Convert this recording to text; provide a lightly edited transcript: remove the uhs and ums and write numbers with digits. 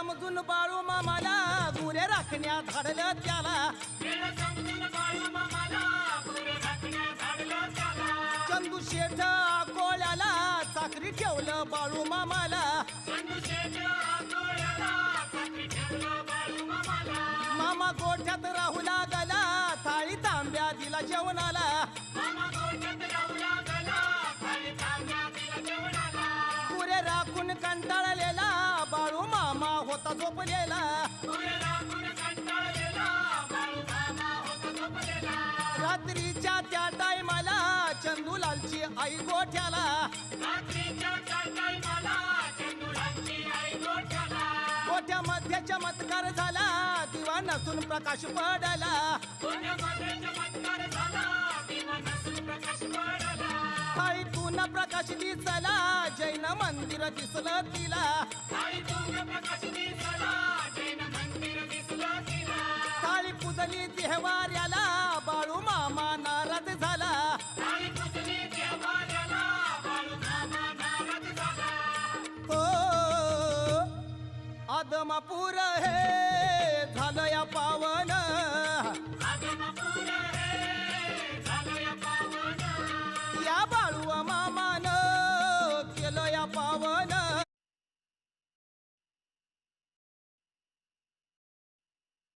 समजून बाळू मामाला गुरे राखण्या धाडलं त्याला चंदू शेठ कोळ्याला चाकरी ठेवलं बाळू मामाला मामा गोठ्यात राहू लागला थाळी तांब्या दिला जेवणाला गुरे राखून कंटाळलेला बाळू मामा होता झोपलेला रात्रीच्या त्या टायमाला चंदूलालची आई गोठ्याला गोठ्यामध्ये चमत्कार झाला दिवा नसून प्रकाश पडला थाळीतून प्रकाश दिसला जैन मंदिर दिसलं तिला थाळी पुजली देवाऱ्याला बाळू मामा नाराज झाला हो आदमापूर हे झालं या पावन